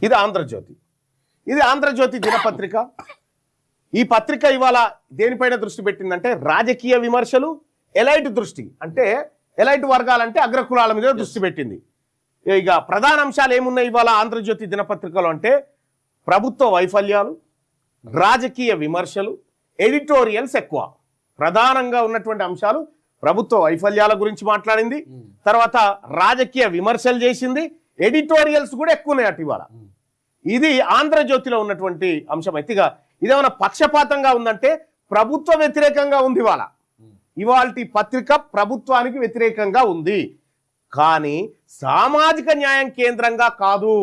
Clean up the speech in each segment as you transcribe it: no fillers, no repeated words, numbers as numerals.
ఇది ఆంధ్రజ్యోతి. ఇది ఆంధ్రజ్యోతి దినపత్రిక. ఈ పత్రిక ఇవాళ దేనిపైన దృష్టి పెట్టిందంటే రాజకీయ విమర్శలు, ఎలైట్ దృష్టి అంటే ఎలైట్ వర్గాలంటే అగ్రకులాల మీద దృష్టి పెట్టింది. ఇక ప్రధాన అంశాలు ఏమున్నాయి ఇవాళ ఆంధ్రజ్యోతి దినపత్రికలో అంటే ప్రభుత్వ వైఫల్యాలు, రాజకీయ విమర్శలు, ఎడిటోరియల్స్ ఎక్కువ. ప్రధానంగా ఉన్నటువంటి అంశాలు ప్రభుత్వ వైఫల్యాల గురించి మాట్లాడింది, తర్వాత రాజకీయ విమర్శలు చేసింది, ఎడిటోరియల్స్ కూడా ఎక్కువ ఉన్నాయి అటు ఇవాళ. ఇది ఆంధ్రజ్యోతిలో ఉన్నటువంటి అంశం. అయితే ఇదేమైనా పక్షపాతంగా ఉందంటే ప్రభుత్వ వ్యతిరేకంగా ఉంది. ఇవాల్టి పత్రిక ప్రభుత్వానికి వ్యతిరేకంగా ఉంది, కానీ సామాజిక న్యాయం కేంద్రంగా కాదు.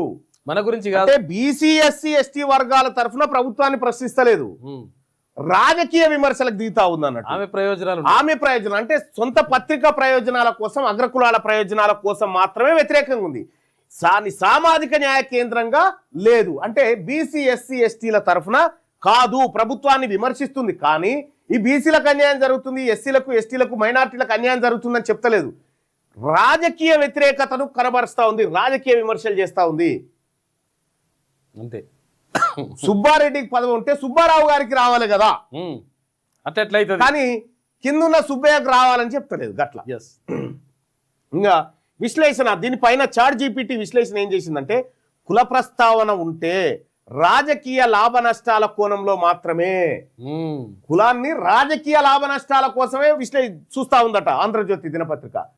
మన గురించి అంటే బీసీ ఎస్సీ ఎస్టీ వర్గాల తరఫున ప్రభుత్వాన్ని ప్రశ్నిస్తలేదు, రాజకీయ విమర్శలకు దిగుతా ఉంది అన్నట్టు. ఆమె ప్రయోజనాలు అంటే సొంత పత్రిక ప్రయోజనాల కోసం, అగ్రకులాల ప్రయోజనాల కోసం మాత్రమే వ్యతిరేకంగా ఉంది. సామాజిక న్యాయ కేంద్రంగా లేదు. అంటే బీసీ ఎస్సీ ఎస్టీల తరఫున కాదు, ప్రభుత్వాన్ని విమర్శిస్తుంది. కానీ ఈ బీసీలకు అన్యాయం జరుగుతుంది, ఎస్సీలకు ఎస్టీలకు మైనార్టీలకు అన్యాయం జరుగుతుందని చెప్తలేదు. రాజకీయ వ్యతిరేకతను కనబరుస్తా ఉంది, రాజకీయ విమర్శలు చేస్తా ఉంది. అంతే. సుబ్బారెడ్డికి పదవి ఉంటే సుబ్బారావు గారికి రావాలి కదా, అట్లయితే, కానీ కిందున్న సుబ్బయ్యకు రావాలని చెప్తలేదు గట్ల. ఇంకా విశ్లేషణ దీనిపైన చాట్ జీపీటీ విశ్లేషణ ఏం చేసిందంటే కుల ప్రస్తావన ఉంటే రాజకీయ లాభ నష్టాల కోణంలో మాత్రమే, కులాన్ని రాజకీయ లాభ నష్టాల కోసమే చూస్తా ఉందట ఆంధ్రజ్యోతి దినపత్రిక.